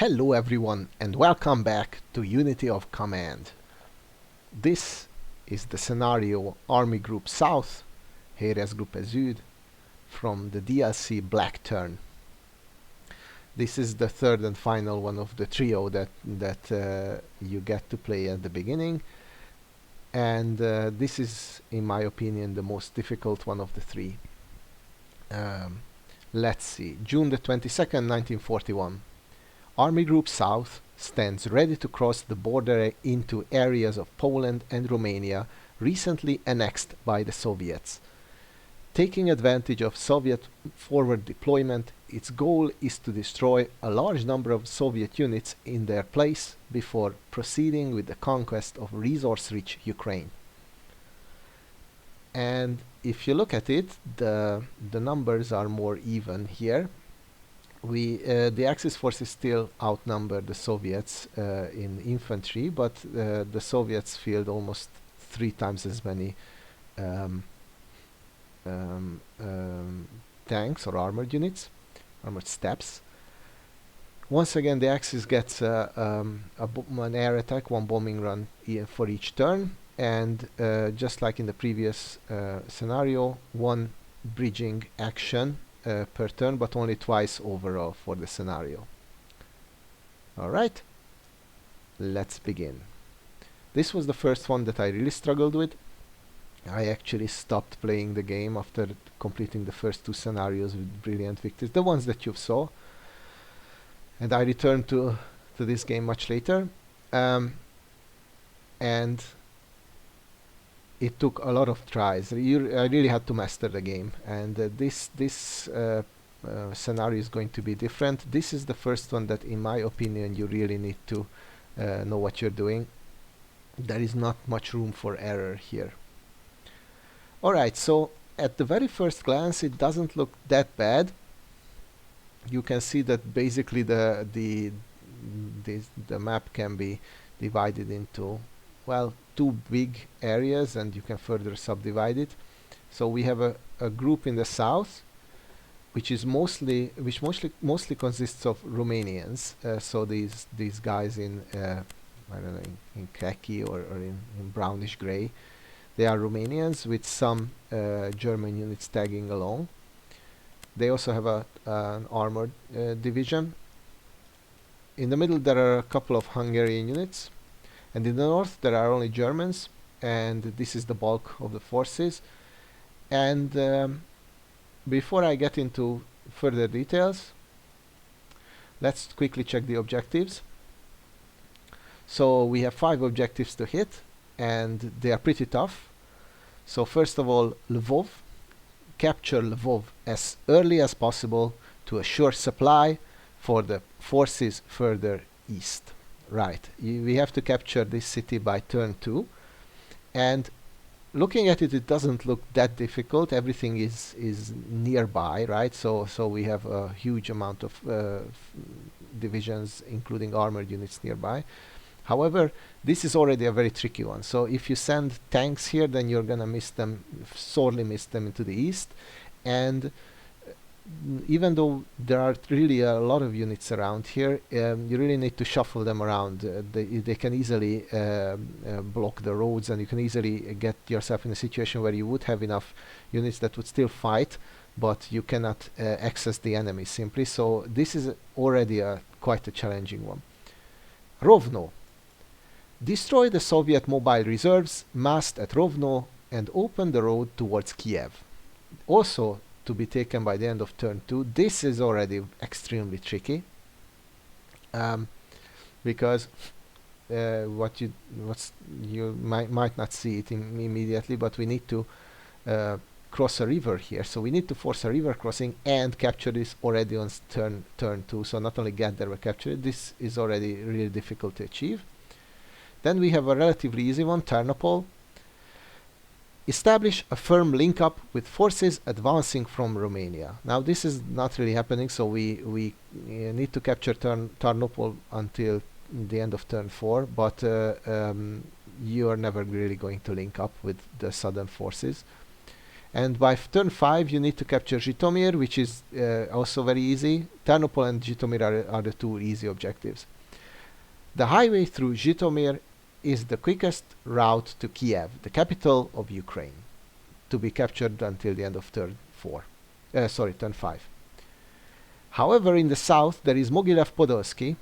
Hello everyone and welcome back to Unity of Command. This is the scenario Army Group South, Heeresgruppe Süd, from the DLC Blackturn. This is the third and final one of the trio that you get to play at the beginning, and this is, in my opinion, the most difficult one of the three. Let's see. June the 22nd, 1941. Army Group South stands ready to cross the border into areas of Poland and Romania recently annexed by the Soviets. Taking advantage of Soviet forward deployment, its goal is to destroy a large number of Soviet units in their place before proceeding with the conquest of resource-rich Ukraine. And if you look at it, the numbers are more even here. The Axis forces still outnumber the Soviets in infantry, but the Soviets field almost 3 times as many tanks or armored units, armored steps. Once again, the Axis gets an air attack, one bombing run for each turn, and just like in the previous scenario, one bridging action per turn, but only twice overall for the scenario. Alright, let's begin. This was the first one that I really struggled with. I actually stopped playing the game after completing the first 2 scenarios with brilliant victories, the ones that you saw, and I returned to this game much later, and it took a lot of tries. I really had to master the game, and this scenario is going to be different. This is the first one that, in my opinion, you really need to know what you're doing. There is not much room for error here. Alright, so at the very first glance it doesn't look that bad. You can see that basically the map can be divided into, well, 2 big areas, and you can further subdivide it. So we have a group in the south, which mostly consists of Romanians. So these guys in I don't know, in khaki or in brownish grey, they are Romanians with some German units tagging along. They also have an armored division. In the middle there are a couple of Hungarian units, and in the north there are only Germans, and this is the bulk of the forces. And before I get into further details, let's quickly check the objectives. So we have 5 objectives to hit, and they are pretty tough. So first of all, Lvov. Capture Lvov as early as possible to assure supply for the forces further east. Right, we have to capture this city by turn 2, and looking at it, it doesn't look that difficult. Everything is nearby, right? So we have a huge amount of divisions, including armored units, nearby. However, this is already a very tricky one. So if you send tanks here, then you're gonna sorely miss them into the east. And even though there are really a lot of units around here, you really need to shuffle them around. They can easily block the roads, and you can easily get yourself in a situation where you would have enough units that would still fight, but you cannot access the enemy simply. So this is already quite a challenging one. Rovno. Destroy the Soviet mobile reserves massed at Rovno and open the road towards Kiev. Also to be taken by the end of turn 2. This is already extremely tricky, because you might not see it immediately, but we need to cross a river here. So we need to force a river crossing and capture this already on turn 2. So not only get there but capture it. This is already really difficult to achieve. Then we have a relatively easy one, Ternopil. Establish a firm link-up with forces advancing from Romania. Now this is not really happening, so we need to capture Ternopil until the end of turn 4, but you are never really going to link up with the southern forces. And by turn 5 you need to capture Zhytomyr, which is also very easy. Ternopil and Zhytomyr are the two easy objectives. The highway through Zhytomyr is the quickest route to Kiev, the capital of Ukraine, to be captured until the end of turn 5. However, in the south there is Mogilev Podolsky.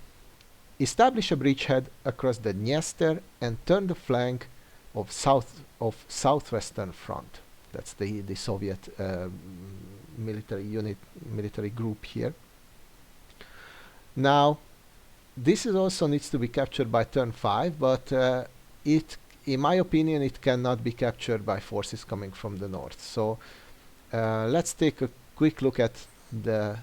Establish a bridgehead across the Dniester and turn the flank of southwestern front. That's the Soviet military group here. Now, this is also needs to be captured by turn 5, but in my opinion, it cannot be captured by forces coming from the north. So let's take a quick look at the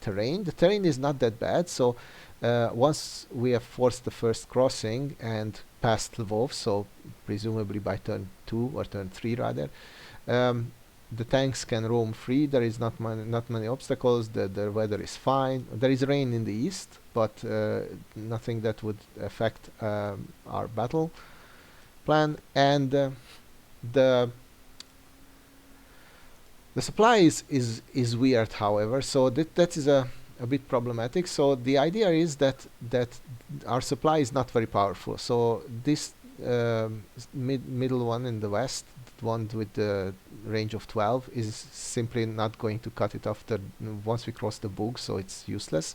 terrain. The terrain is not that bad. So once we have forced the first crossing and past Lvov, so presumably by turn 2 or turn 3 rather, the tanks can roam free. There is not many obstacles. The weather is fine. There is rain in the east, but nothing that would affect our battle plan. And the supply is weird, however, so that is a bit problematic. So the idea is that our supply is not very powerful. So this middle one in the west, the one with the range of 12, is simply not going to cut it after once we cross the Bug, so it's useless.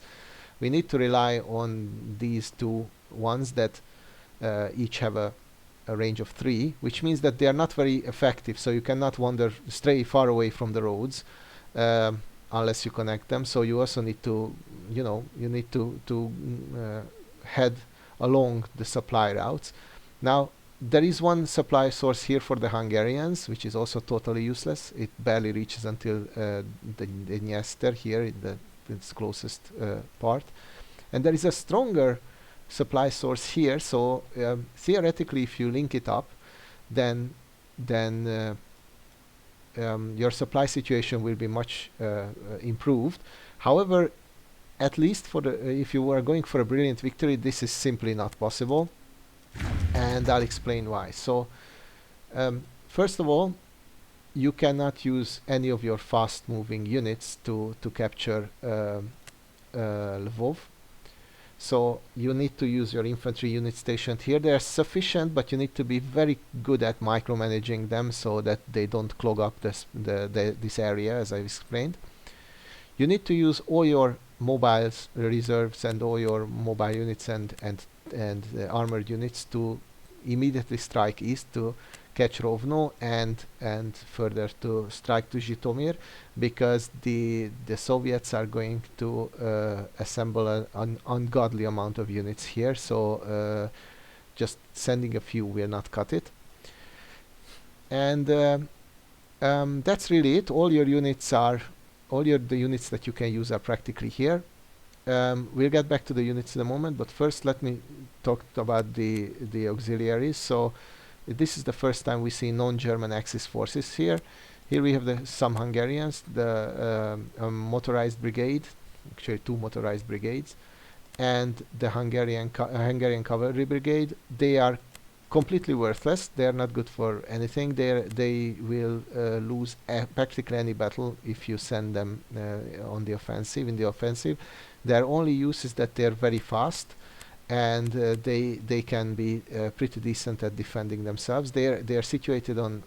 We need to rely on these two ones that each have a range of 3, which means that they are not very effective, so you cannot stray far away from the roads unless you connect them. So you also need to, you need to head along the supply routes. Now, there is one supply source here for the Hungarians, which is also totally useless. It barely reaches until the Dniester here in its closest part. And there is a stronger supply source here. So theoretically, if you link it up, then your supply situation will be much improved. However, at least for if you are going for a brilliant victory, this is simply not possible, and I'll explain why. So first of all, you cannot use any of your fast-moving units to capture Lvov. So you need to use your infantry units stationed here. They are sufficient, but you need to be very good at micromanaging them so that they don't clog up this area, as I've explained. You need to use all your mobiles reserves and all your mobile units and armored units to immediately strike east to catch Rovno and further to strike to Zhytomyr, because the Soviets are going to assemble an ungodly amount of units here. So just sending a few will not cut it. And that's really it. All your units are the units that you can use are practically here. We'll get back to the units in a moment, but first let me talk about the auxiliaries. So this is the first time we see non-German Axis forces here. Here we have some Hungarians, the motorized brigade, actually 2 motorized brigades, and the Hungarian cavalry brigade. They are completely worthless. They are not good for anything. They will lose practically any battle if you send them in the offensive. Their only use is that they are very fast, and they can be pretty decent at defending themselves. They are situated on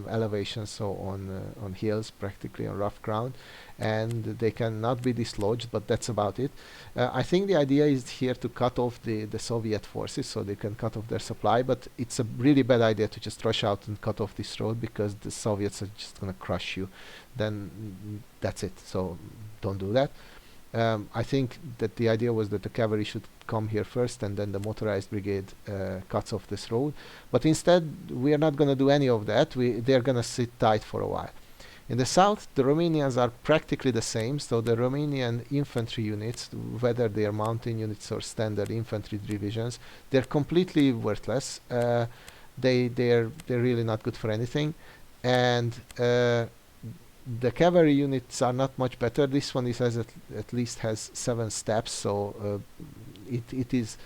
elevations, so on hills, practically on rough ground, and they cannot be dislodged, but that's about it. I think the idea is here to cut off the Soviet forces so they can cut off their supply, but it's a really bad idea to just rush out and cut off this road, because the Soviets are just going to crush you. Then that's it, so don't do that. I think that the idea was that the cavalry should come here first, and then the motorized brigade cuts off this road. But instead, we are not going to do any of that. They are going to sit tight for a while. In the south, the Romanians are practically the same. So the Romanian infantry units, whether they are mountain units or standard infantry divisions, they're completely worthless. They're really not good for anything, and the cavalry units are not much better. This one has at least has 7 steps, so it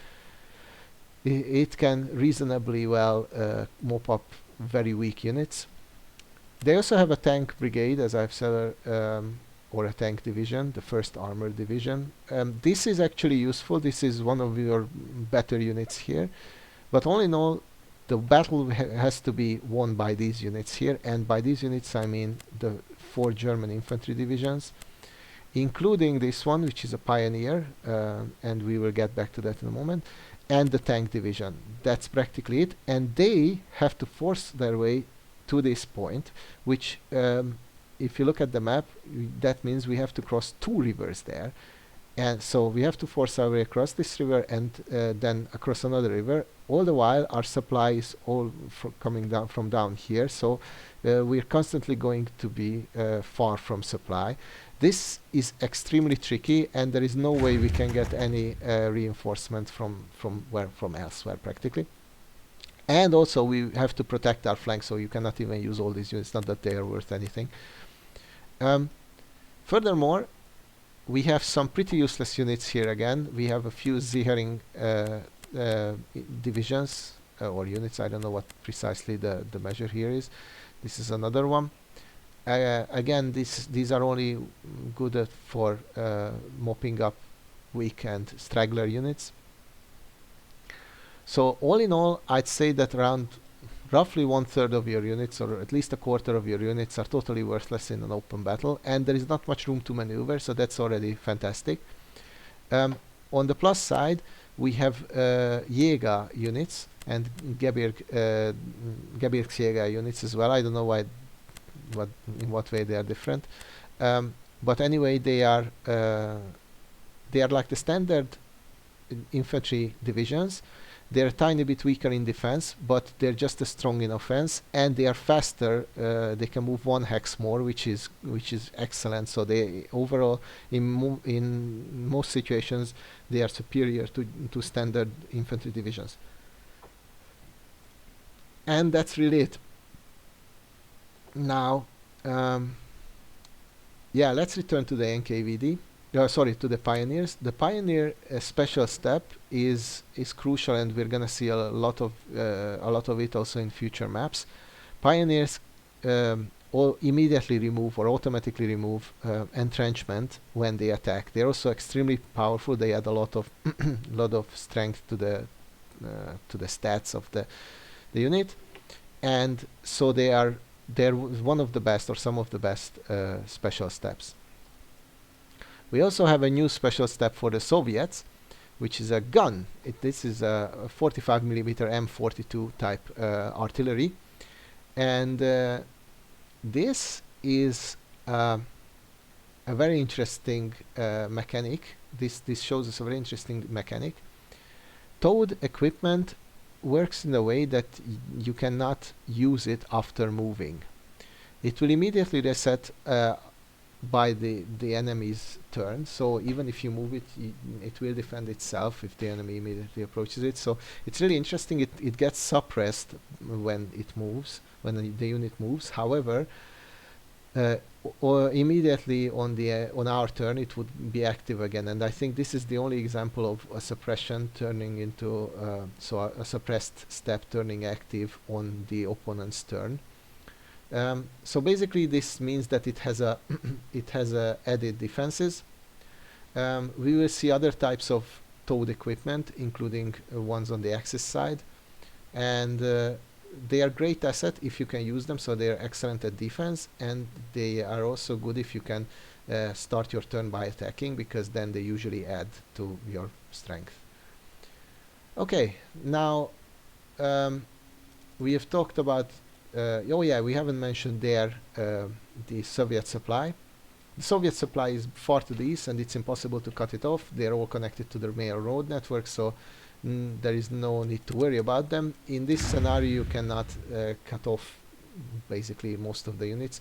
can reasonably well mop up very weak units. They also have a tank brigade, as I've said, or a tank division, the first armored division. This is actually useful. This is one of your better units here. But all in all, the battle has to be won by these units here. And by these units, I mean the 4 German infantry divisions, including this one, which is a pioneer, and we will get back to that in a moment, and the tank division. That's practically it. And they have to force their way to this point, which, if you look at the map, that means we have to cross 2 rivers there. And so we have to force our way across this river and then across another river. All the while, our supply is all coming down from down here. So we're constantly going to be far from supply. This is extremely tricky, and there is no way we can get any reinforcement from elsewhere practically. And also we have to protect our flank, so you cannot even use all these units. Not that they are worth anything. Furthermore, we have some pretty useless units here again. We have a few Ziehering divisions or units. I don't know what precisely the measure here is. This is another one. Again, these are only good for mopping up weak and straggler units. So all in all, I'd say that around roughly 1/3 of your units, or at least 1/4 of your units, are totally worthless in an open battle, and there is not much room to maneuver, so that's already fantastic. On the plus side, we have Jäger units and Gebirgsjäger units as well. I don't know in what way they are different, but anyway, they are like the standard infantry divisions. They're a tiny bit weaker in defense, but they're just as strong in offense, and they are faster. They can move 1 hex more, which is excellent. So they overall, in most situations, they are superior to standard infantry divisions. And that's really it. Now, yeah, let's return to the NKVD. To the Pioneers. The Pioneer special step is crucial, and we're gonna see a lot of it also in future maps. Pioneers immediately remove or automatically remove entrenchment when they attack. They're also extremely powerful. They add a lot of strength to the stats of the unit, and so they're one of the best, or some of the best special steps. We also have a new special step for the Soviets, which is a gun. This is a 45mm M42 type artillery, and this is a very interesting mechanic. This shows us a very interesting mechanic. Towed equipment works in a way that you cannot use it after moving. It will immediately reset by the enemy's turn, so even if you move it, it will defend itself if the enemy immediately approaches it. So it's really interesting. It gets suppressed when it moves, when the unit moves. However, or immediately on our turn, it would be active again. And I think this is the only example of a suppression turning into a suppressed step turning active on the opponent's turn. So basically, this means that it has added defenses. We will see other types of towed equipment, including ones on the Axis side, and they are great asset if you can use them. So they are excellent at defense, and they are also good if you can start your turn by attacking, because then they usually add to your strength. Okay, now we have talked about we haven't mentioned there the Soviet supply. The Soviet supply is far to the east, and it's impossible to cut it off. They're all connected to the main road network, so there is no need to worry about them. In this scenario, you cannot cut off basically most of the units.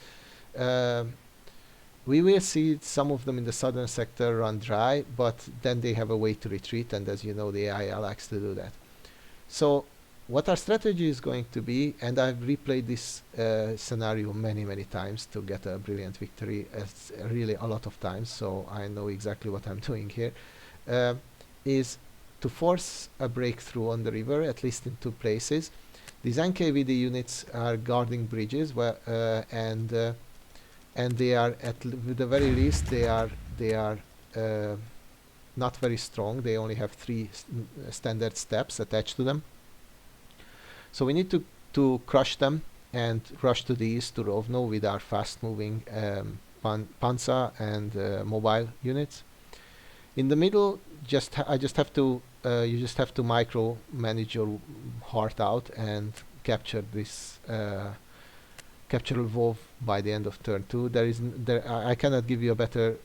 We will see some of them in the southern sector run dry, but then they have a way to retreat, and as you know, the AI likes to do that. So what our strategy is going to be, and I've replayed this scenario many times to get a brilliant victory, really a lot of times, so I know exactly what I'm doing here, is to force a breakthrough on the river, at least in 2 places. These NKVD units are guarding bridges, and they are at the very least they are uh, not very strong. They only have three standard steps attached to them. So we need to crush them and rush to the east to Rovno with our fast-moving Panzer and mobile units. In the middle, I just have to you just have to micro manage your heart out and capture this capture Lvov by the end of turn 2. I cannot give you a better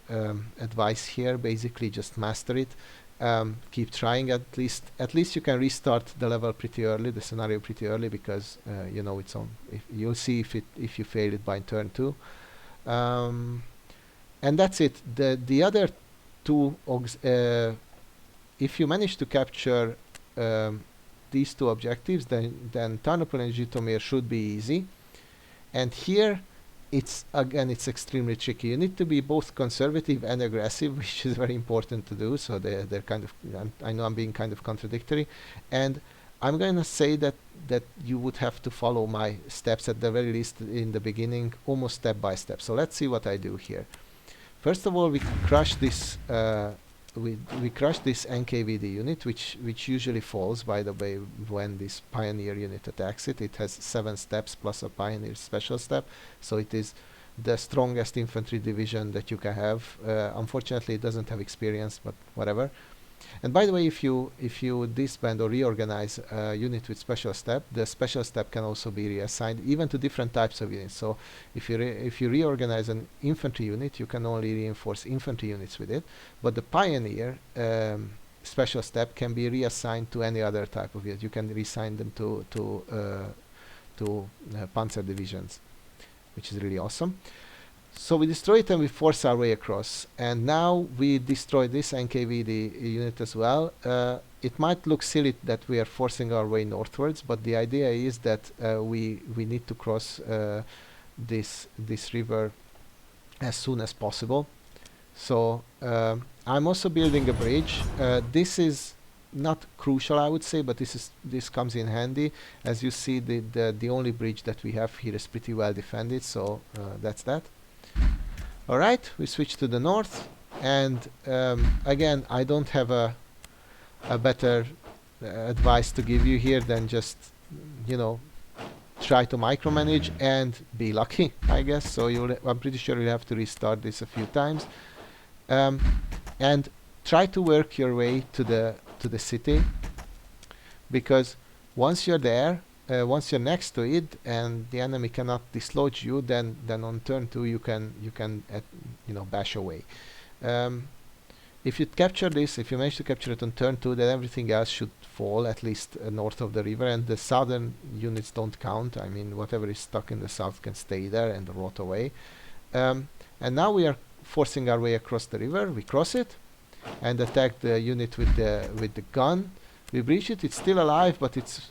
advice here. Basically, just master it. Keep trying. At least you can restart the level pretty early, the scenario pretty early, because you know it's on. You'll see if you fail it by turn 2. And that's it. The other two if you manage to capture these two objectives, then Tarnopol and Zhytomyr should be easy. And here, it's extremely tricky. You need to be both conservative and aggressive, which is very important to do. So they're kind of. I know I'm being kind of contradictory, and I'm going to say that you would have to follow my steps at the very least in the beginning, almost step by step. So let's see what I do here. First of all, we crush this. We crush this NKVD unit, which usually falls, by the way, when this Pioneer unit attacks it. It has 7 steps plus a Pioneer special step, so it is the strongest infantry division that you can have. Unfortunately, it doesn't have experience, but whatever. And by the way, if you disband or reorganize a unit with special step, the special step can also be reassigned even to different types of units. So if you reorganize an infantry unit, you can only reinforce infantry units with it, but the Pioneer special step can be reassigned to any other type of unit. You can reassign them to Panzer divisions, which is really awesome. So we destroy it and we force our way across. And now we destroy this NKVD unit as well. It might look silly that we are forcing our way northwards, but the idea is that we need to cross this river as soon as possible. So I'm also building a bridge. This is not crucial, I would say, but this comes in handy. As you see, the only bridge that we have here is pretty well defended. So that's that. Alright, we switch to the north, and again, I don't have a better advice to give you here than just, you know, try to micromanage and be lucky, I guess. So I'm pretty sure you'll have to restart this a few times, and try to work your way to the city, because once you're there, once you're next to it and the enemy cannot dislodge you, then on turn 2 you can bash away. If you capture this, if you manage to capture it on turn 2, then everything else should fall, at least north of the river, and the southern units don't count. I mean, whatever is stuck in the south can stay there and rot away. And now we are forcing our way across the river. We cross it and attack the unit with the gun. We breach it. It's still alive, but it's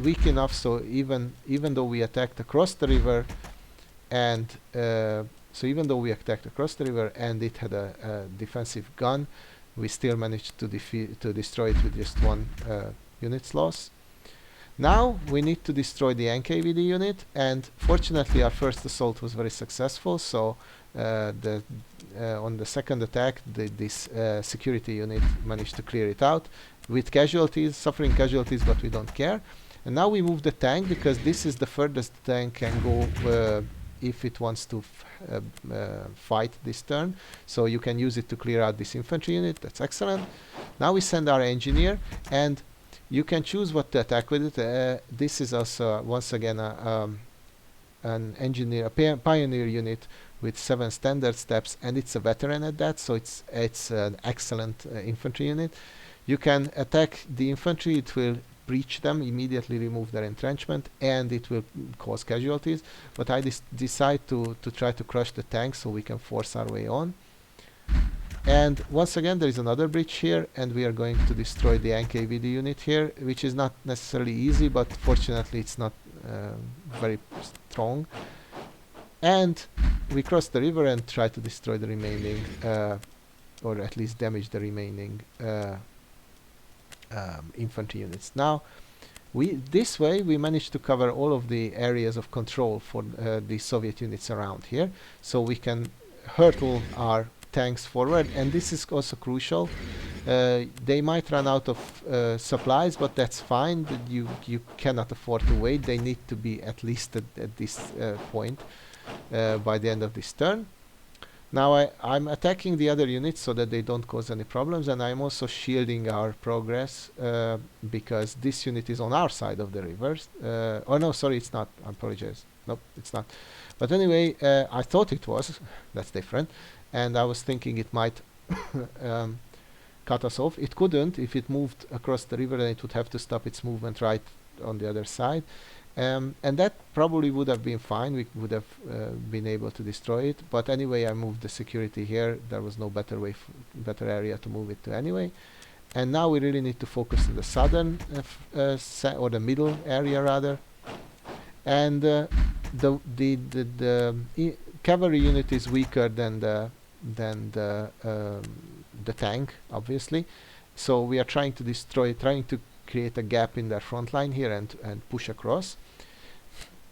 weak enough. So even though we attacked across the river, and it had a defensive gun, we still managed to destroy it with just 1 unit's loss. Now we need to destroy the NKVD unit, and fortunately our first assault was very successful. So on the second attack, this security unit managed to clear it out with suffering casualties, but we don't care. And now we move the tank, because this is the furthest the tank can go if it wants to fight this turn. So you can use it to clear out this infantry unit. That's excellent. Now we send our engineer, and you can choose what to attack with it. This is also once again an engineer, a pioneer unit with 7 standard steps, and it's a veteran at that, so it's an excellent infantry unit. You can attack the infantry. It will breach them, immediately remove their entrenchment, and it will cause casualties. But I decide to try to crush the tank so we can force our way on. And once again, there is another breach here, and we are going to destroy the NKVD unit here, which is not necessarily easy, but fortunately it's not very strong. And we cross the river and try to destroy the remaining, or at least damage the remaining infantry units. Now, This way we managed to cover all of the areas of control for the Soviet units around here, so we can hurtle our tanks forward. And this is also crucial. They might run out of supplies, but that's fine. But you cannot afford to wait. They need to be at least at this point by the end of this turn. Now I'm attacking the other units so that they don't cause any problems, and I'm also shielding our progress because this unit is on our side of the rivers. Oh no, sorry, it's not. I apologize. Nope, it's not. But anyway, I thought it was. That's different. And I was thinking it might cut us off. It couldn't. If it moved across the river, then it would have to stop its movement right on the other side. And that probably would have been fine. We would have been able to destroy it. But anyway, I moved the security here. There was no better way, better area to move it to anyway. And now we really need to focus on the southern or the middle area rather. And the cavalry unit is weaker than the tank, obviously. So we are trying to destroy, trying to create a gap in their front line here and push across.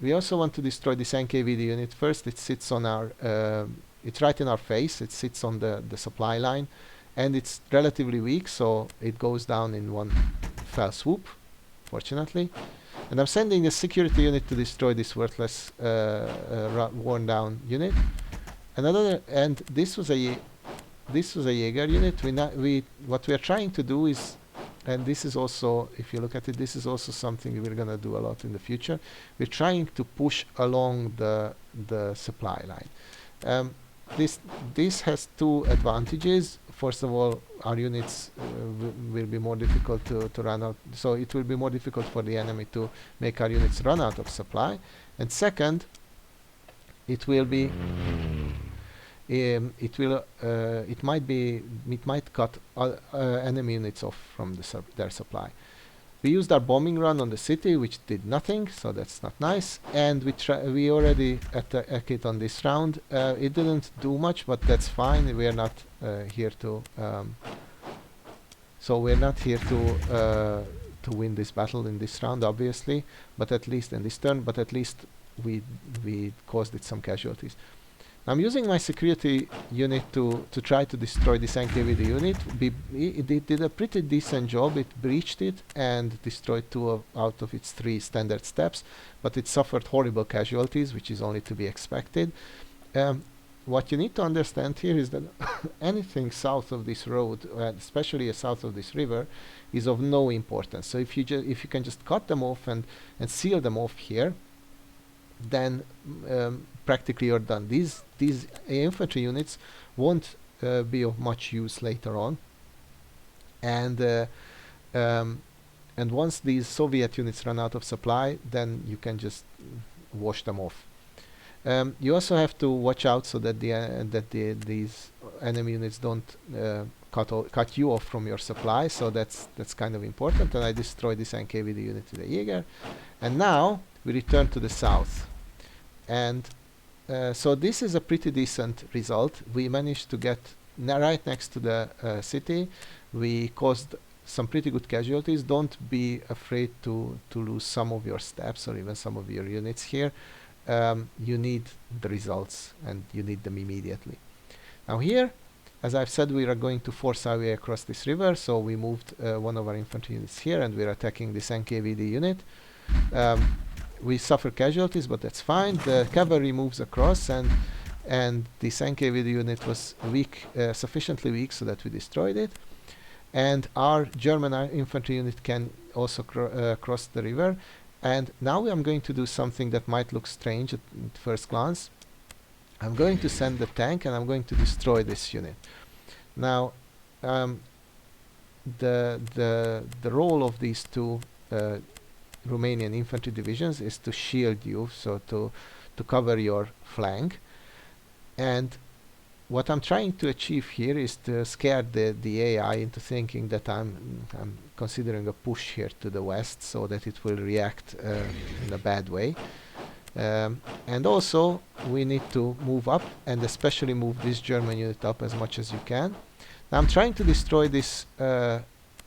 We also want to destroy this NKVD unit first. It sits on our, it's right in our face. It sits on the supply line, and it's relatively weak, so it goes down in one fell swoop, fortunately. And I'm sending a security unit to destroy this worthless, worn down unit. And this was a Jaeger unit. What we are trying to do is, and this is also, if you look at it, this is also something we're going to do a lot in the future. We're trying to push along the supply line. This has two advantages. First of all, our units will be more difficult to run out. So it will be more difficult for the enemy to make our units run out of supply. And second, it will be it might cut enemy units off from their supply. We used our bombing run on the city, which did nothing, so that's not nice. And we already attacked it on this round. It didn't do much, but that's fine. We are not here to to win this battle in this round, obviously, but at least in this turn. But at least we caused it some casualties. I'm using my security unit to try to destroy this NKVD unit. It did a pretty decent job. It breached it and destroyed 2 out of its 3 standard steps, but it suffered horrible casualties, which is only to be expected. What you need to understand here is that anything south of this road, especially south of this river, is of no importance. So if you can just cut them off and seal them off here, then practically you're done. These infantry units won't be of much use later on, and once these Soviet units run out of supply, then you can just wash them off. You also have to watch out so that these enemy units don't cut you off from your supply. So that's kind of important. And I destroyed this NKVD unit with a Jaeger, and now we return to the south. And so this is a pretty decent result. We managed to get right next to the city. We caused some pretty good casualties. Don't be afraid to lose some of your steps or even some of your units here. You need the results, and you need them immediately. Now here, as I've said, we are going to force our way across this river, so we moved one of our infantry units here, and we're attacking this NKVD unit. We suffer casualties, but that's fine. The cavalry moves across, and this NKVD unit was weak, sufficiently weak so that we destroyed it. And our German infantry unit can also cross the river. And now I'm going to do something that might look strange at first glance. I'm going to send the tank, and I'm going to destroy this unit. Now, the role of these two Romanian infantry divisions is to shield you, so to cover your flank. And what I'm trying to achieve here is to scare the AI into thinking that I'm considering a push here to the west, so that it will react in a bad way. And also we need to move up, and especially move this German unit up as much as you can. Now I'm trying to destroy this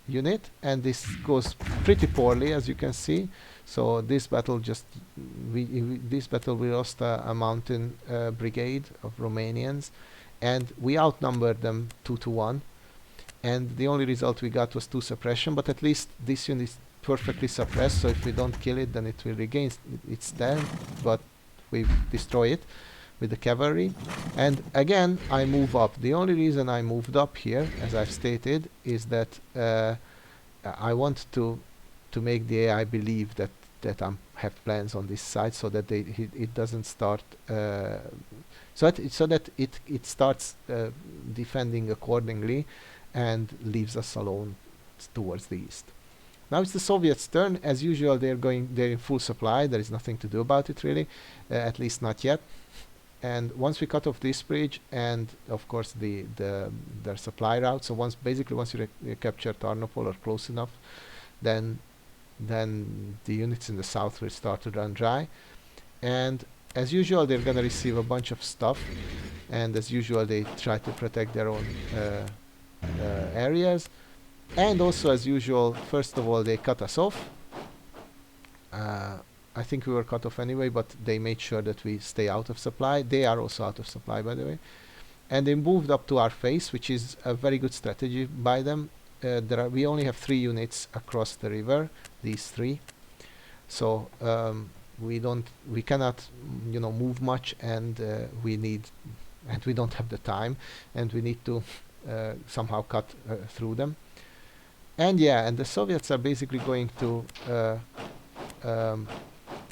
unit, and this goes pretty poorly, as you can see. So this battle just this battle we lost a mountain brigade of Romanians, and we outnumbered them 2-1, and the only result we got was 2 suppression, but at least this unit is perfectly suppressed, so if we don't kill it, then it will regain its strength, but we destroy it with the cavalry. And again, I move up. The only reason I moved up here, as I've stated, is that I want to make the AI believe that I have plans on this side, so that it doesn't start so that it starts defending accordingly and leaves us alone towards the east. Now it's the Soviets' turn. As usual, they're in full supply. There is nothing to do about it, really, at least not yet. And once we cut off this bridge, and of course their supply route, so once you capture Tarnopol or close enough, then the units in the south will start to run dry. And as usual, they're gonna receive a bunch of stuff, and as usual, they try to protect their own areas. And also, as usual, first of all, they cut us off. I think we were cut off anyway, but they made sure that we stay out of supply. They are also out of supply, by the way. And they moved up to our face, which is a very good strategy by them. We only have 3 units across the river, these 3. So we cannot, move much, and we don't have the time, and we need to somehow cut through them. And yeah, and the Soviets are basically going to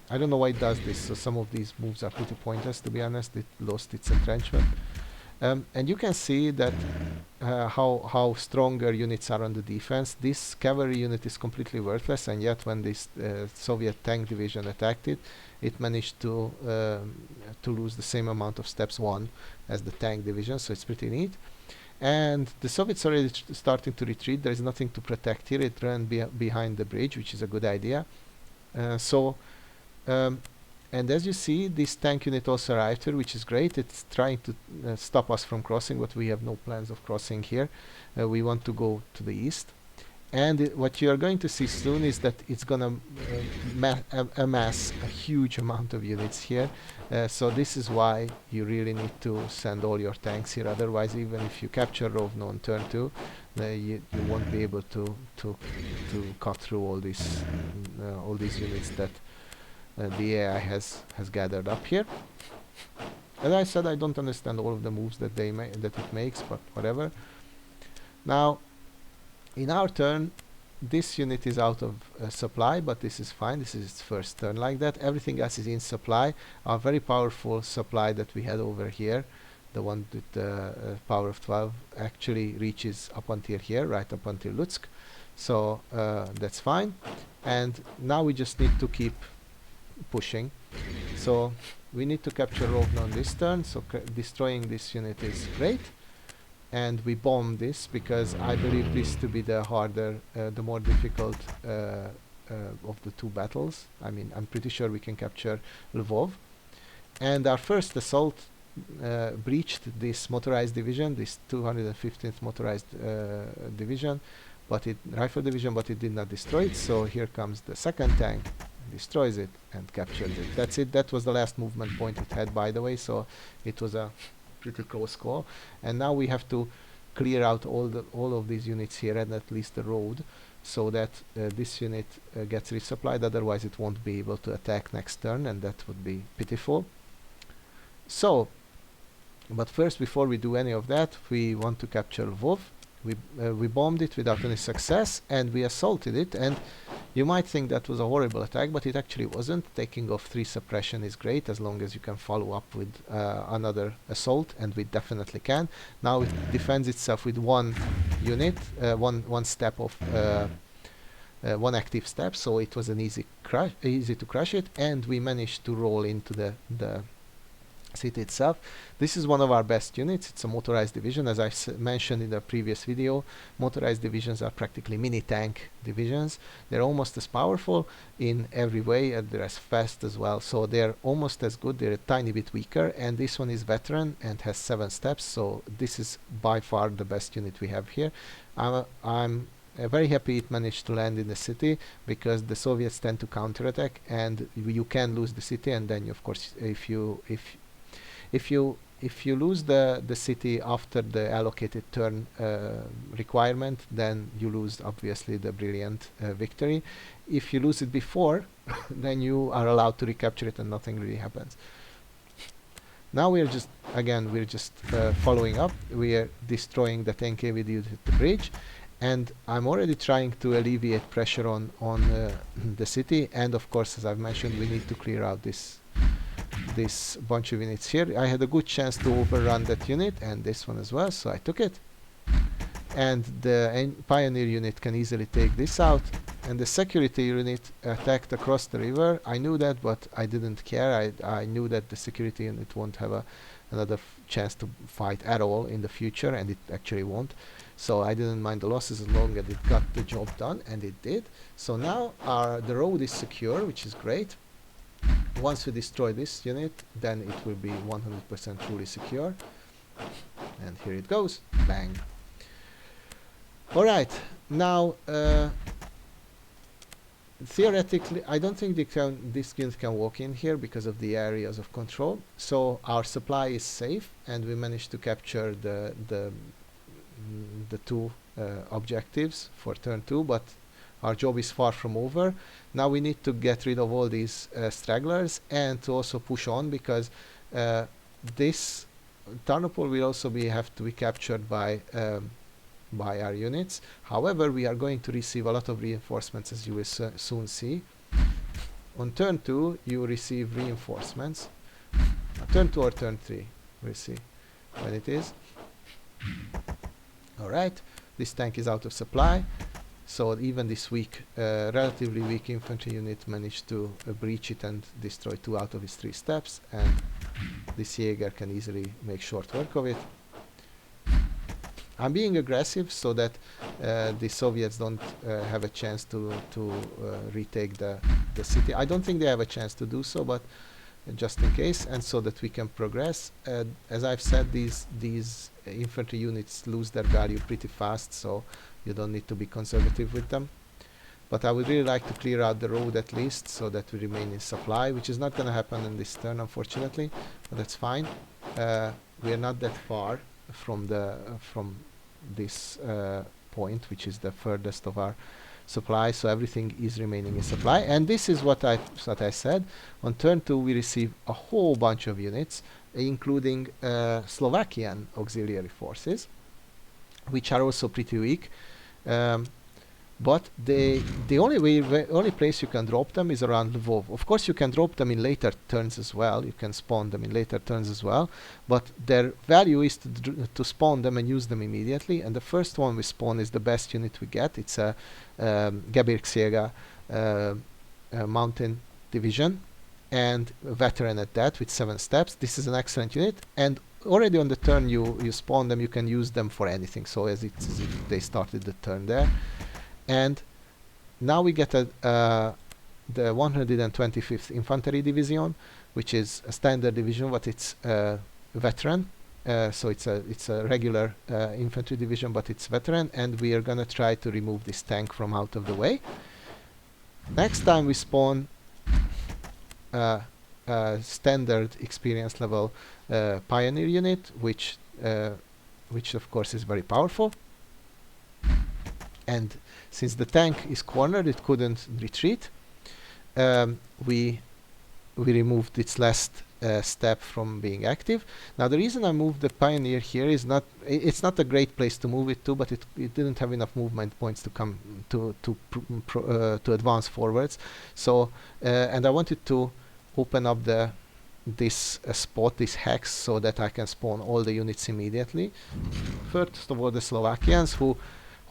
I don't know why it does this, so some of these moves are pretty pointless, to be honest. It lost its entrenchment. And you can see that how stronger units are on the defense. This cavalry unit is completely worthless, and yet when this Soviet tank division attacked it, it managed to lose the same amount of steps won as the tank division, so it's pretty neat. And the Soviets are already starting to retreat. There is nothing to protect here. It ran behind the bridge, which is a good idea. And as you see, this tank unit also arrived here, which is great. It's trying to stop us from crossing, but we have no plans of crossing here. We want to go to the east. And what you are going to see soon is that it's going to amass a huge amount of units here. So this is why you really need to send all your tanks here. Otherwise, even if you capture Rovno on turn 2, you won't be able to cut through all these units that the AI has gathered up here. As I said, I don't understand all of the moves that it makes, but whatever. Now, in our turn, this unit is out of supply, but this is fine. This is its first turn like that. Everything else is in supply. Our very powerful supply that we had over here, the one with the power of 12, actually reaches up until here, right up until Lutsk. So that's fine. And now we just need to keep pushing. So we need to capture Rovno on this turn, so destroying this unit is great. And we bomb this because I believe this to be the harder, the more difficult of the 2 battles. I mean, I'm pretty sure we can capture Lvov. And our first assault breached this motorized division, this 215th motorized division, rifle division, but it did not destroy it. So here comes the second tank, destroys it and captures it. That's it. That was the last movement point it had, by the way. So it was a pretty close call. And now we have to clear out all of these units here, and at least the road, so that this unit gets resupplied. Otherwise, it won't be able to attack next turn, and that would be pitiful. So, but first, before we do any of that, we want to capture Lvov. We bombed it without any success, and we assaulted it. And you might think that was a horrible attack, but it actually wasn't. Taking off 3 suppression is great, as long as you can follow up with another assault, and we definitely can. Now it defends itself with 1 unit, one step of 1 active step, so it was an easy to crush it, and we managed to roll into the city itself. This is one of our best units. It's a motorized division. As I mentioned in the previous video, motorized divisions are practically mini tank divisions. They're almost as powerful in every way, and they're as fast as well. So they're almost as good. They're a tiny bit weaker, and this one is veteran and has 7 steps. So this is by far the best unit we have here. I'm very happy it managed to land in the city, because the Soviets tend to counterattack, and you can lose the city, and then of course if you lose the city after the allocated turn requirement, then you lose obviously the brilliant victory. If you lose it before, then you are allowed to recapture it and nothing really happens. Now we're just following up. We are destroying the 10 kV unit at the bridge, and I'm already trying to alleviate pressure on the city, and of course, as I've mentioned, we need to clear out this bunch of units here. I had a good chance to overrun that unit and this one as well, so I took it. And the Pioneer unit can easily take this out. And the security unit attacked across the river. I knew that, but I didn't care. I knew that the security unit won't have another chance to fight at all in the future, and it actually won't. So I didn't mind the losses as long as it got the job done, and it did. So now the road is secure, which is great. Once we destroy this unit, then it will be 100% truly secure. And here it goes. Bang. Alright, now theoretically, I don't think this unit can walk in here because of the areas of control. So our supply is safe, and we managed to capture the two objectives for turn 2, but our job is far from over. Now we need to get rid of all these stragglers, and to also push on, because this Tarnopol will also have to be captured by our units. However, we are going to receive a lot of reinforcements, as you will soon see. On turn 2, you receive reinforcements. Turn 2 or turn 3, we'll see when it is. Alright, this tank is out of supply, so even this relatively weak infantry unit managed to breach it and destroy 2 out of its 3 steps, and this Jaeger can easily make short work of it. I'm being aggressive so that the Soviets don't have a chance to retake the city. I don't think they have a chance to do so, but just in case, and so that we can progress. As I've said, these infantry units lose their value pretty fast, so you don't need to be conservative with them. But I would really like to clear out the road at least, so that we remain in supply, which is not going to happen in this turn, unfortunately, but that's fine. We are not that far from this point, which is the furthest of our supply, so everything is remaining in supply. And this is what I said. On turn 2, we receive a whole bunch of units, including Slovakian auxiliary forces, which are also pretty weak. But the only place you can drop them is around Lvov. Of course, you can drop them in later turns as well. You can spawn them in later turns as well. But their value is to spawn them and use them immediately. And the first one we spawn is the best unit we get. It's a Gebirgsjäger mountain division, and a veteran at that with 7 steps. This is an excellent unit, and already on the turn you spawn them, you can use them for anything. So as if they started the turn there. And now we get the 125th Infantry Division, which is a standard division, but it's veteran. So it's a regular infantry division, but it's veteran, and we are gonna try to remove this tank from out of the way. Next time we spawn standard experience level Pioneer unit, which of course is very powerful. And since the tank is cornered, it couldn't retreat. We removed its last step from being active. Now the reason I moved the Pioneer here is it's not a great place to move it to, but it didn't have enough movement points to come to advance forwards. So and I wanted to open up this spot, this hex, so that I can spawn all the units immediately. First of all, the Slovakians, who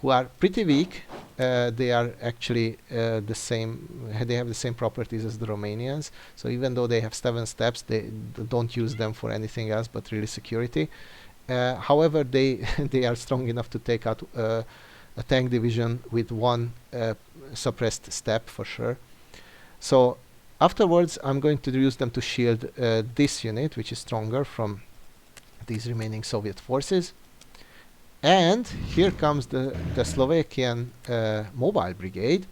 are pretty weak. They are actually the same. They have the same properties as the Romanians. So even though they have 7 steps, they don't use them for anything else but really security. However, they are strong enough to take out a tank division with 1 suppressed step for sure. So afterwards, I'm going to use them to shield this unit, which is stronger, from these remaining Soviet forces. And here comes the Slovakian mobile brigade,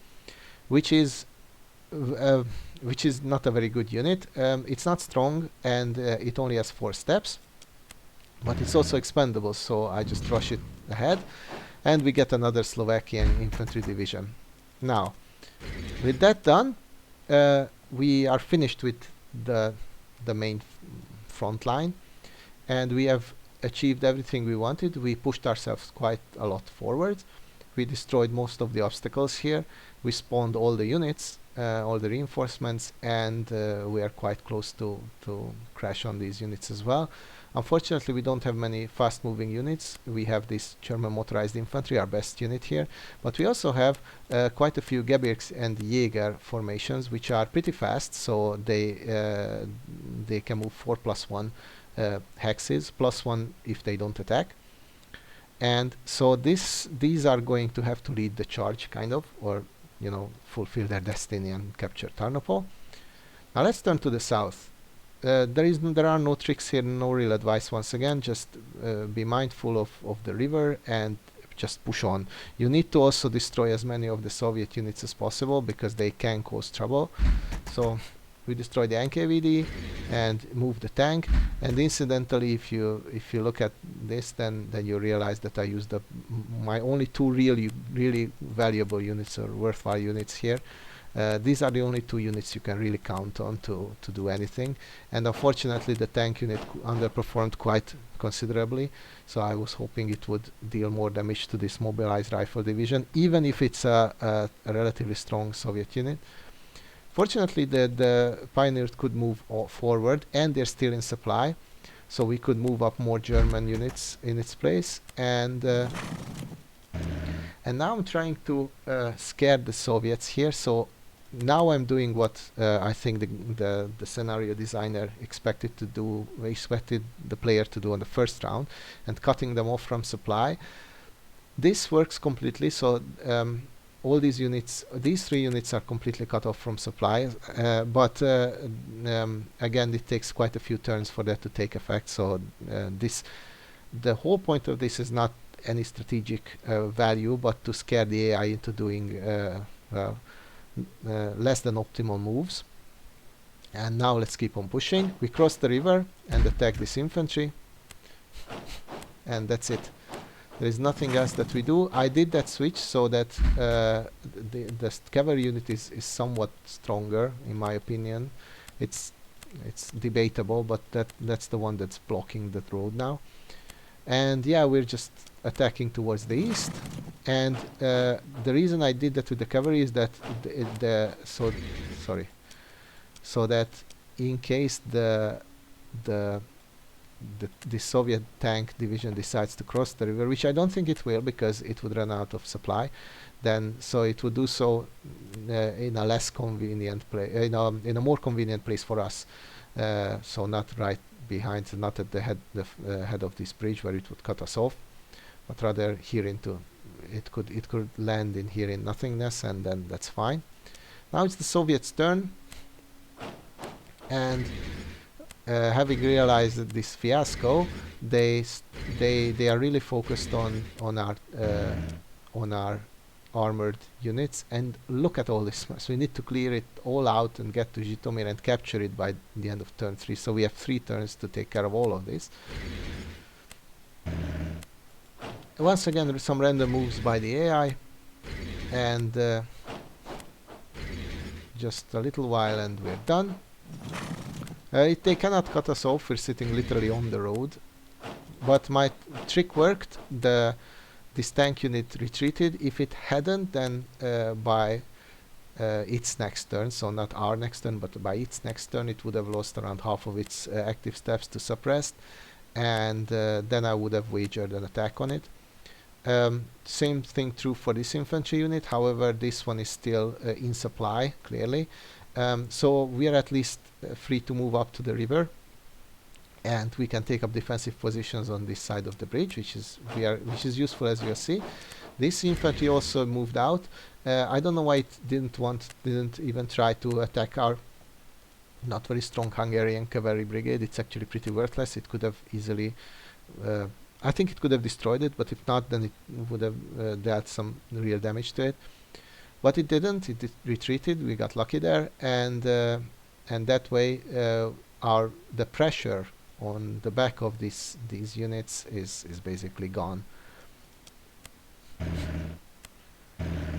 which is uh, which is not a very good unit. It's not strong, and it only has 4 steps, but it's also expendable, so I just rush it ahead, and we get another Slovakian infantry division. Now, with that done, we are finished with the main front line, and we have achieved everything we wanted. We pushed ourselves quite a lot forward. We destroyed most of the obstacles here. We spawned all the units, all the reinforcements, and we are quite close to crash on these units as well. Unfortunately, we don't have many fast-moving units. We have this German motorized infantry, our best unit here, but we also have quite a few Gebirgs and Jäger formations, which are pretty fast, so they can move 4+1 hexes, +1 if they don't attack. And so these are going to have to lead the charge, kind of, or fulfill their destiny and capture Tarnopol. Now let's turn to the south. There are no tricks here, no real advice. Once again, just be mindful of the river and just push on. You need to also destroy as many of the Soviet units as possible, because they can cause trouble. So we destroy the NKVD and move the tank. And incidentally, if you look at this, then you realize that I used my only 2 really valuable units, or worthwhile units here. These are the only 2 units you can really count on to do anything, and unfortunately the tank unit underperformed quite considerably, so I was hoping it would deal more damage to this mobilized rifle division, even if it's a relatively strong Soviet unit. Fortunately, the Pioneers could move forward, and they're still in supply, so we could move up more German units in its place, and now I'm trying to scare the Soviets here. So now I'm doing what I think the scenario designer expected the player to do on the first round, and cutting them off from supply. This works completely. So all these 3 units are completely cut off from supply, but again, it takes quite a few turns for that to take effect. So the whole point of this is not any strategic value, but to scare the AI into doing less than optimal moves. And now let's keep on pushing. We cross the river and attack this infantry, and that's it. There is nothing else that we do. I did that switch so that the cavalry unit is somewhat stronger, in my opinion. It's debatable, but that's the one that's blocking the road now. And yeah, we're just attacking towards the east, and the reason I did that with the cavalry is that so that in case the Soviet tank division decides to cross the river, which I don't think it will, because it would run out of supply, then so it would do so in a less convenient place, in a more convenient place for us, so not right behind, not at the head of this bridge where it would cut us off, but rather here into it could land in here in nothingness, and then that's fine. Now it's the Soviets' turn, and having realized this fiasco, they are really focused on our armored units. And look at all this mess. We need to clear it all out and get to Zhytomyr and capture it by the end of turn 3. So we have 3 turns to take care of all of this. Once again, there are some random moves by the AI, and just a little while and we're done. They cannot cut us off, we're sitting literally on the road, but my trick worked. This tank unit retreated. If it hadn't, then by its next turn, so not our next turn, but by its next turn, it would have lost around half of its active steps to suppressed, and then I would have wagered an attack on it. Same thing true for this infantry unit, however this one is still in supply, clearly. So we are at least free to move up to the river, and we can take up defensive positions on this side of the bridge, which is useful, as you'll see. This infantry also moved out. I don't know why it didn't even try to attack our not very strong Hungarian cavalry brigade. It's actually pretty worthless. It could have easily I think it could have destroyed it, but if not, then it would have dealt some real damage to it. But it didn't. It retreated. We got lucky there, and that way the pressure on the back of these units is basically gone.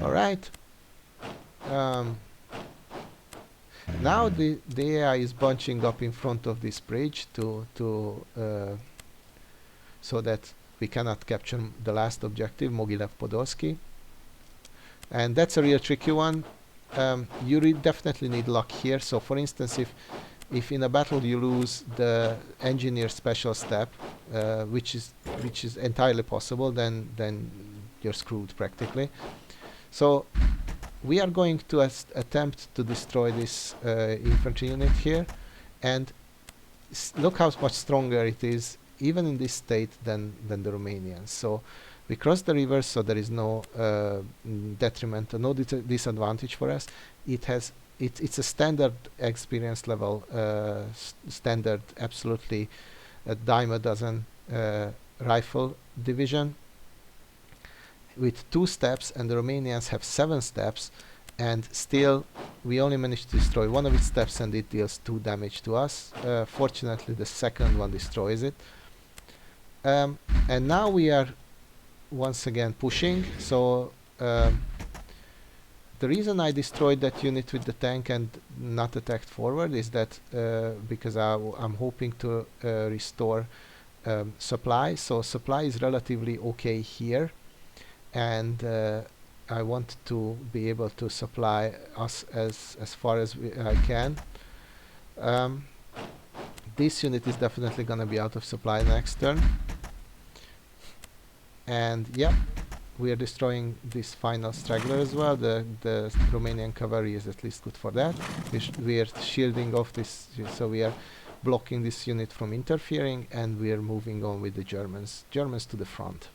All right. Now the AI is bunching up in front of this bridge so that we cannot capture the last objective, Mogilev Podolsky, and that's a real tricky one. You definitely need luck here. So, for instance, if in a battle you lose the engineer special step, which is entirely possible, then you're screwed practically. So we are going to attempt to destroy this infantry unit here, and look how much stronger it is, even in this state, than the Romanians. So we cross the river, so there is no detriment, no disadvantage for us. It's a standard experience level, standard, absolutely a dime a dozen rifle division with 2 steps, and the Romanians have 7 steps, and still we only managed to destroy one of its steps, and it deals 2 damage to us. Fortunately, the second one destroys it. And now we are once again pushing. So the reason I destroyed that unit with the tank and not attacked forward is that because I'm hoping to restore supply. So supply is relatively okay here, and I want to be able to supply us as far as I can. This unit is definitely going to be out of supply next turn, and yeah, we are destroying this final straggler as well. The Romanian cavalry is at least good for that. We are shielding off this, so we are blocking this unit from interfering, and we are moving on with the Germans to the front.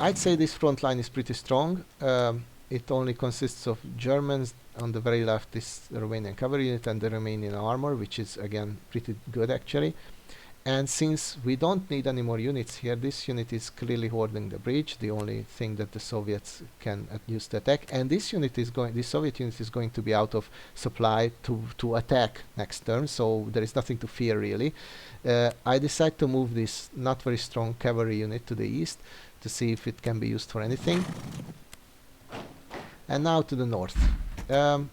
I'd say this front line is pretty strong. It only consists of Germans. On the very left, this Romanian cavalry unit and the Romanian armor, which is again pretty good actually. And since we don't need any more units here, this unit is clearly holding the bridge, the only thing that the Soviets can use to attack. And this Soviet unit is going to be out of supply to attack next turn, so there is nothing to fear really. I decide to move this not very strong cavalry unit to the east to see if it can be used for anything. And now to the north. There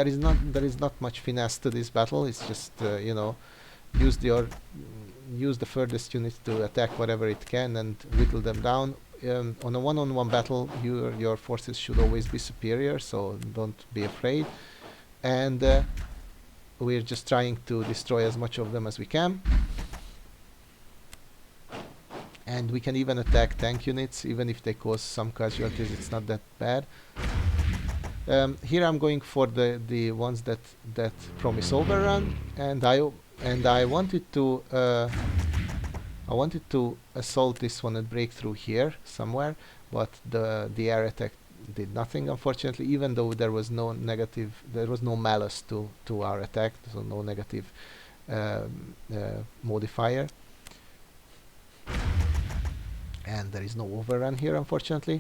is not much finesse to this battle. It's just you know, use the furthest unit to attack whatever it can and whittle them down. On a one-on-one battle, your forces should always be superior, so don't be afraid. And we're just trying to destroy as much of them as we can. And we can even attack tank units, even if they cause some casualties. It's not that bad. Here I'm going for the ones that promise overrun, and I wanted to assault this one and break through here somewhere, but the air attack did nothing, unfortunately. Even though there was no malice to our attack, so no negative modifier, and there is no overrun here, unfortunately.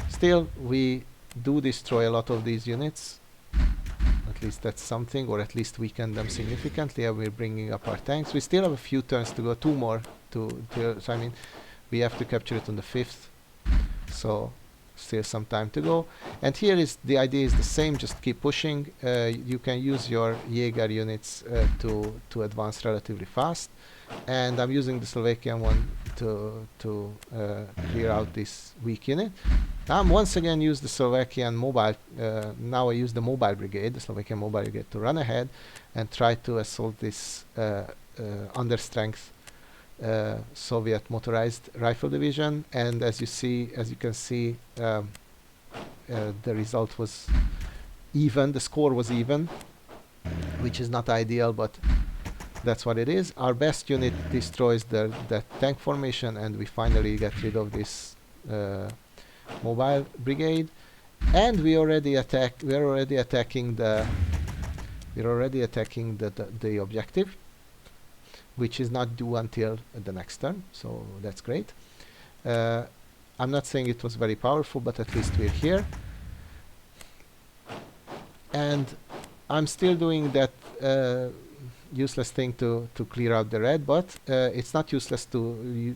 Still, we do destroy a lot of these units. At least that's something, or at least weaken them significantly. And we're bringing up our tanks. We still have a few turns to go, 2 more so I mean, we have to capture it on the 5th, so still some time to go. And here is the idea is the same, just keep pushing. You can use your Jaeger units to advance relatively fast, and I'm using the Slovakian one to clear out this weak unit. Now I'm once again use the Slovakian mobile, now I use the mobile brigade, the Slovakian mobile brigade, to run ahead and try to assault this under strength Soviet motorized rifle division. And as you can see, the result was even, the score was even, which is not ideal, but that's what it is. Our best unit destroys the tank formation, and we finally get rid of this mobile brigade. And we are already attacking the We're already attacking the objective, which is not due until the next turn, so that's great. I'm not saying it was very powerful, but at least we're here. And I'm still doing that useless thing to clear out the red, but it's not useless to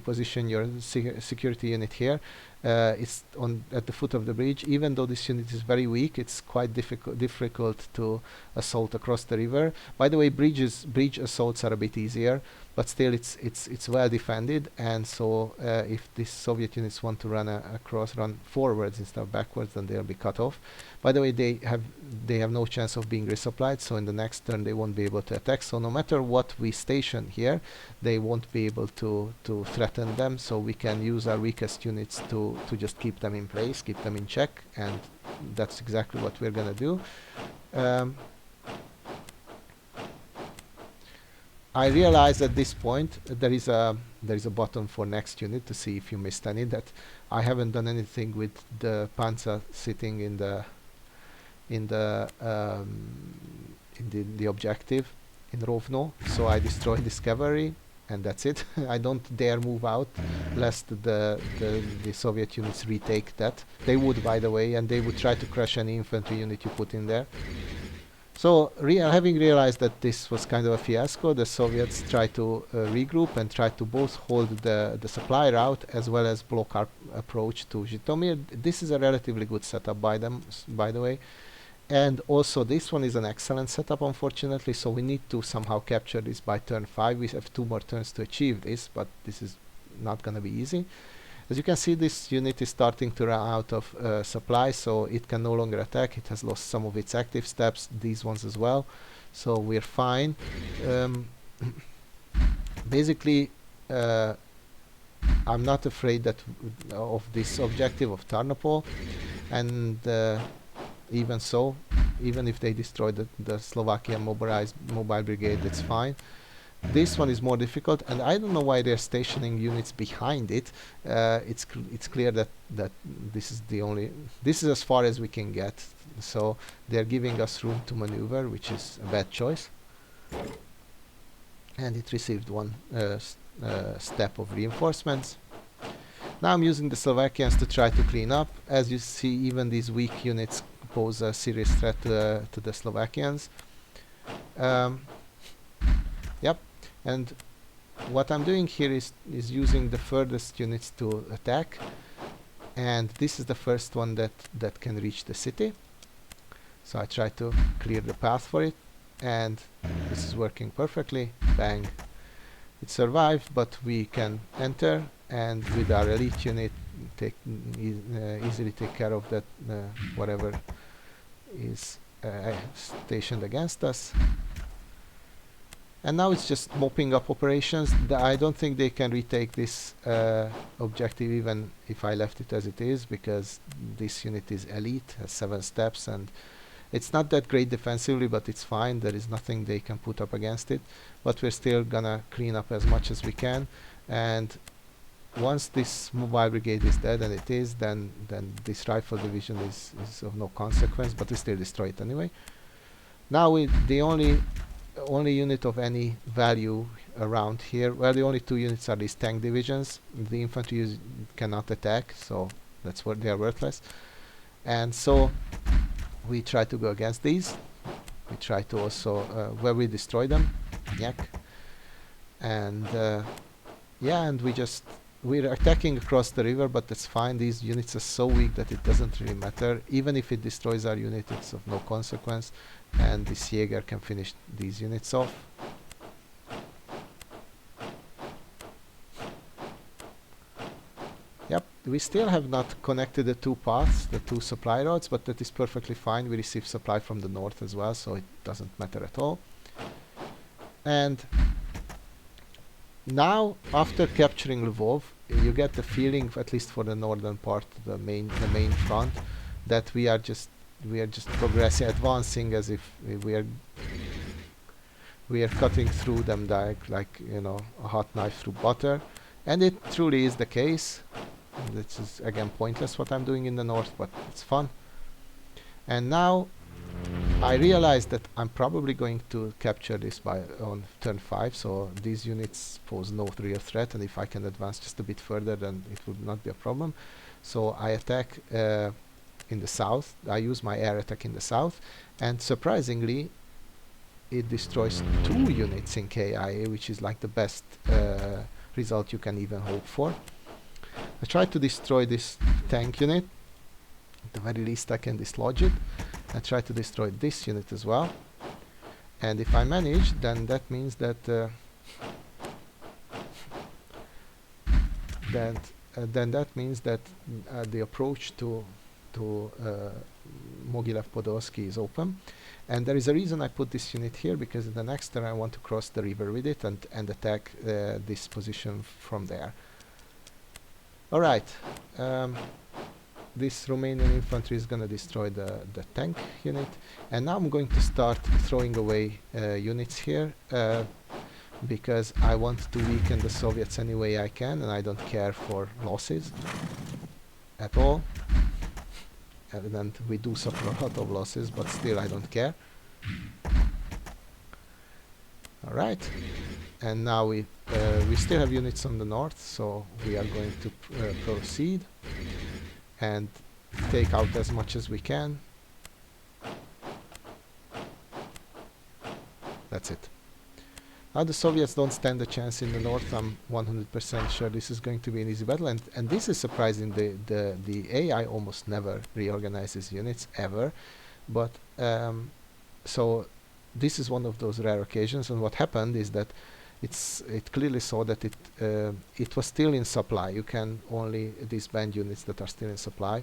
position your security unit here. It's at the foot of the bridge. Even though this unit is very weak, it's quite difficult to assault across the river. By the way, bridge assaults are a bit easier, but still it's well defended. And so if these Soviet units want to run forwards instead of backwards, then they'll be cut off. By the way, they have no chance of being resupplied, so in the next turn they won't be able to attack. So no matter what we station here, they won't be able to threaten them. So we can use our weakest units to just keep them in place, keep them in check, and that's exactly what we're gonna do. I realize at this point there is a button for next unit to see if you missed any. That I haven't done anything with the Panzer sitting in the objective in Rovno, so I destroyed this cavalry, and that's it. I don't dare move out lest the Soviet units retake that. They would, by the way, and they would try to crush any infantry unit you put in there. So having realized that this was kind of a fiasco, the Soviets tried to regroup and try to both hold the supply route as well as block our approach to Zhytomyr. This is a relatively good setup by them, by the way. And also this one is an excellent setup, unfortunately, so we need to somehow capture this by turn 5. We have 2 more turns to achieve this, but this is not going to be easy. As you can see, this unit is starting to run out of supply, so it can no longer attack. It has lost some of its active steps, these ones as well, so we're fine. Basically, I'm not afraid of this objective of Tarnopol, and even so, even if they destroy the Slovakian mobile brigade, that's fine. This one is more difficult, and I don't know why they're stationing units behind it. It's clear that this is as far as we can get. So they're giving us room to maneuver, which is a bad choice. And it received one step of reinforcements. Now I'm using the Slovakians to try to clean up. As you see, even these weak units pose a serious threat to the Slovakians. Yep. And what I'm doing here is using the furthest units to attack, and this is the first one that can reach the city. So I try to clear the path for it, and this is working perfectly. Bang! It survived, but we can enter, and with our elite unit easily take care of that whatever is stationed against us. And now it's just mopping up operations. I don't think they can retake this objective even if I left it as it is, because this unit is elite, has 7 steps, and it's not that great defensively, but it's fine. There is nothing they can put up against it. But we're still gonna clean up as much as we can. And once this mobile brigade is dead, and it is, then this rifle division is of no consequence, but we still destroy it anyway. Now the only unit of any value around here, well, the only 2 units are these tank divisions. The infantry cannot attack, so that's what they are worthless. And so we try to go against these. We try to also where we destroy them, yak. And yeah, and we're attacking across the river, but that's fine. These units are so weak that it doesn't really matter. Even if it destroys our unit, it's of no consequence, and this Jaeger can finish these units off. Yep, we still have not connected the 2 paths, the 2 supply roads, but that is perfectly fine. We receive supply from the north as well, so it doesn't matter at all. And now, after capturing Lvov, you get the feeling, at least for the northern part, the main front, that we are just progressing, advancing as if we are cutting through them like you know, a hot knife through butter, and it truly is the case. This is again pointless what I'm doing in the north, but it's fun. And now I realized that I'm probably going to capture this on turn 5, so these units pose no real threat, and if I can advance just a bit further, then it would not be a problem. So I attack in the south. I use my air attack in the south, and surprisingly, it destroys 2 units in KIA, which is like the best result you can even hope for. I try to destroy this tank unit. At the very least I can dislodge it. I try to destroy this unit as well. And if I manage, then that means that the approach to Mogilev Podolsky is open. And there is a reason I put this unit here, because in the next turn I want to cross the river with it and attack this position from there. Alright, this Romanian infantry is going to destroy the tank unit, and now I'm going to start throwing away units here, because I want to weaken the Soviets any way I can, and I don't care for losses at all. And we do suffer a lot of losses, but still I don't care. Alright, and now we still have units on the north, so we are going to proceed and take out as much as we can. That's it. Now the Soviets don't stand a chance in the north. I'm 100% sure this is going to be an easy battle, and this is surprising. The AI almost never reorganizes units ever, but so this is one of those rare occasions. And what happened is that it clearly saw that it was still in supply. You can only disband units that are still in supply.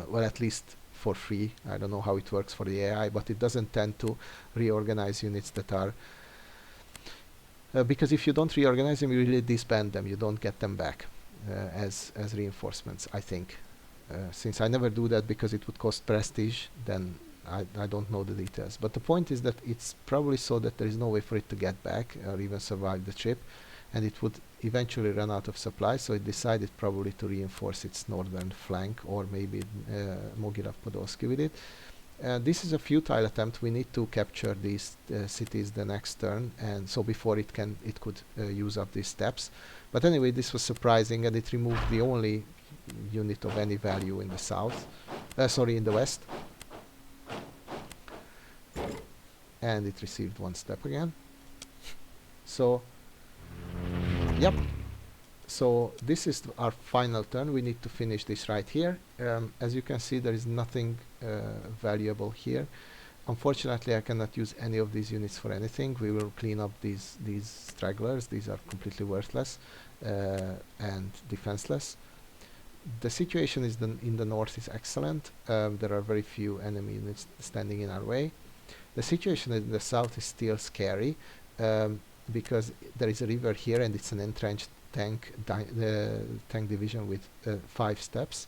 Well, at least for free. I don't know how it works for the AI, but it doesn't tend to reorganize units that are because if you don't reorganize them, you really disband them. You don't get them back as reinforcements, I think. Since I never do that because it would cost prestige, then I don't know the details. But the point is that it's probably so that there is no way for it to get back or even survive the trip, and it would eventually run out of supply, so it decided probably to reinforce its northern flank, or maybe Mogilev Podolsky with it. This is a futile attempt. We need to capture these cities the next turn, and so before it could use up these steps. But anyway, this was surprising, and it removed the only unit of any value in the south, in the west. And it received 1 step again. So, yep. So this is our final turn. We need to finish this right here. As you can see, there is nothing valuable here. Unfortunately, I cannot use any of these units for anything. We will clean up these stragglers. These are completely worthless and defenseless. The situation is in the north is excellent. There are very few enemy units standing in our way. The situation in the south is still scary because there is a river here, and it's an entrenched tank division with 5 steps.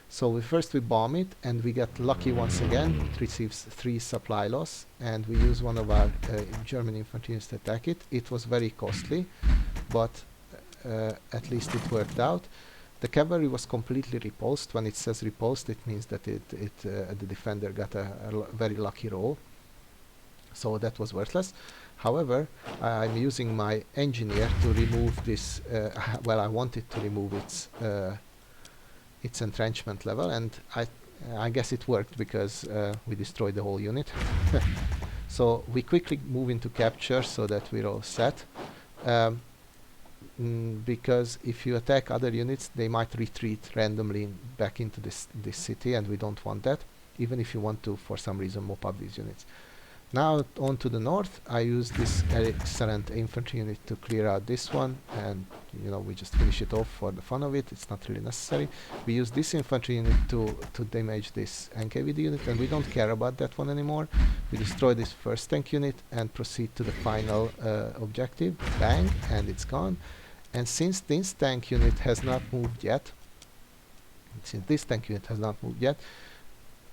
So first we bomb it, and we get lucky once again. It receives 3 supply loss, and we use one of our German infantry units to attack it. It was very costly, but at least it worked out. The cavalry was completely repulsed. When it says repulsed, it means that the defender got a very lucky roll. So that was worthless. However, I'm using my engineer to remove this. Well, I wanted to remove its entrenchment level, and I guess it worked because we destroyed the whole unit. So we quickly move into capture so that we're all set. Because if you attack other units, they might retreat randomly back into this city, and we don't want that, even if you want to for some reason mop up these units. Now on to the north, I use this excellent infantry unit to clear out this one, and we just finish it off for the fun of it. It's not really necessary. We use this infantry unit to damage this NKVD unit, and we don't care about that one anymore. We destroy this first tank unit and proceed to the final objective. Bang, and it's gone. And since this tank unit has not moved yet,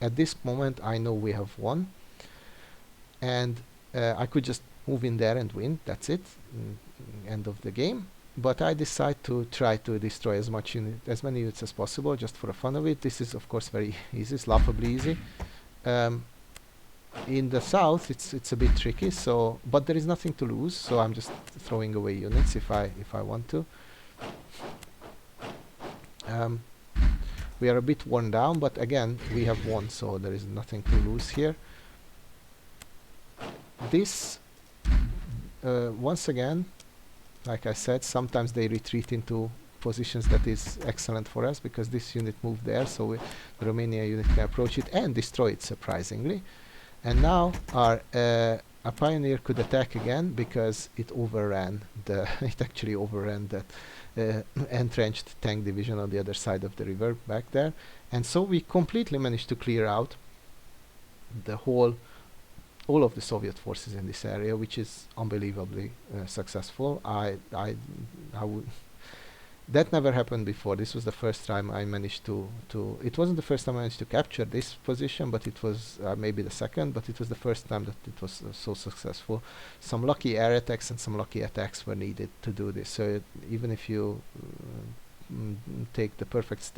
at this moment I know we have won. And I could just move in there and win. That's it. End of the game. But I decide to try to destroy as many units as possible, just for the fun of it. This is of course very easy. It's laughably easy. in the south it's a bit tricky, so but there is nothing to lose, so I'm just throwing away units if I want to. We are a bit worn down, but again we have won, so there is nothing to lose here. This once again, like I said, sometimes they retreat into positions that is excellent for us, because this unit moved there, so the Romania unit can approach it and destroy it, surprisingly. And now our pioneer could attack again, because it overran the it actually overran that entrenched tank division on the other side of the river back there. And so we completely managed to clear out the all of the Soviet forces in this area, which is unbelievably successful. That never happened before. This was the first time I managed to it wasn't the first time I managed to capture this position, but it was maybe the second, but it was the first time that it was so successful. Some lucky air attacks and some lucky attacks were needed to do this. So even if you take the perfect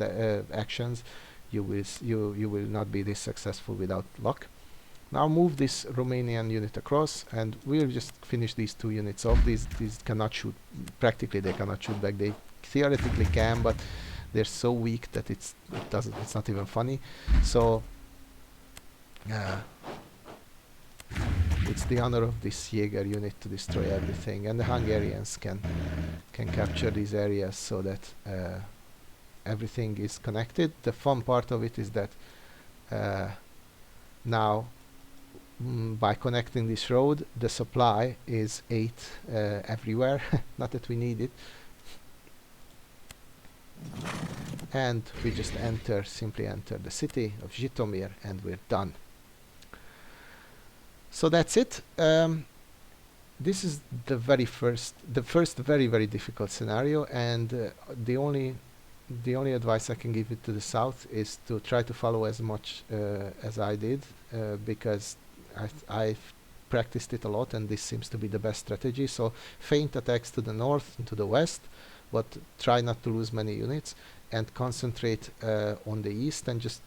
actions, you will not be this successful without luck. Now move this Romanian unit across, and we'll just finish these two units off. These cannot shoot. Practically, they cannot shoot back. They theoretically can, but they're so weak that it's not even funny. So it's the honor of this Jaeger unit to destroy everything, and the Hungarians can capture these areas so that everything is connected. The fun part of it is that now, by connecting this road, the supply is 8 everywhere. Not that we need it. And we just simply enter the city of Zhytomyr, and we're done. So that's it. This is the first very, very difficult scenario, and the only advice I can give it to the south is to try to follow as much as I did, because I've practiced it a lot, and this seems to be the best strategy. So feint attacks to the north and to the west, but try not to lose many units, and concentrate on the east, and just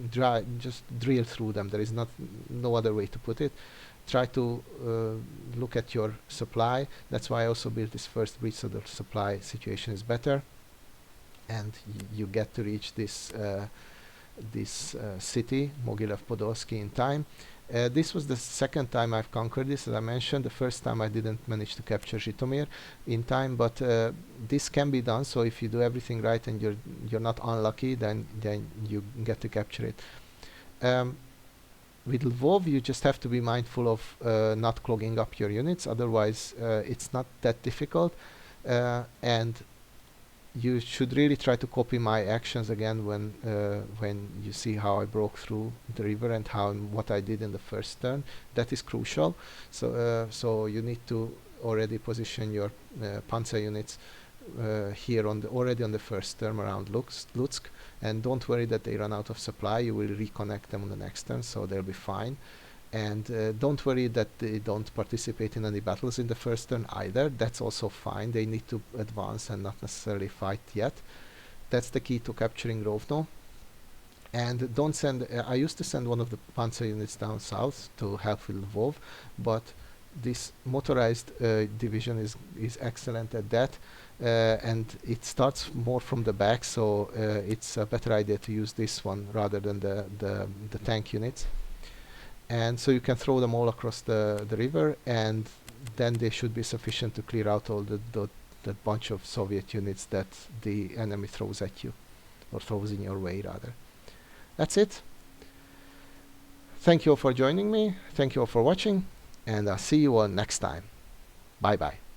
drill through them. There is no other way to put it. Try to look at your supply. That's why I also built this first bridge, so the supply situation is better, and you get to reach this city, Mogilev Podolsky, in time. This was the second time I've conquered this, as I mentioned. The first time I didn't manage to capture Zhytomyr in time, but this can be done. So if you do everything right and you're not unlucky, then you get to capture it. With Lvov, you just have to be mindful of not clogging up your units. Otherwise, it's not that difficult, and you should really try to copy my actions again when you see how I broke through the river and what I did in the first turn. That is crucial. So you need to already position your panzer units here already on the first turn around Lutsk, and don't worry that they run out of supply. You will reconnect them on the next turn, so they'll be fine. And don't worry that they don't participate in any battles in the first turn either. That's also fine. They need to advance and not necessarily fight yet. That's the key to capturing Rovno. And don't send... I used to send one of the panzer units down south to help with Lvov, but this motorized division is excellent at that, and it starts more from the back, so it's a better idea to use this one rather than the tank units. And so you can throw them all across the river, and then they should be sufficient to clear out all the bunch of Soviet units that the enemy throws at you, or throws in your way rather. That's it. Thank you all for joining me. Thank you all for watching, and I'll see you all next time. Bye bye.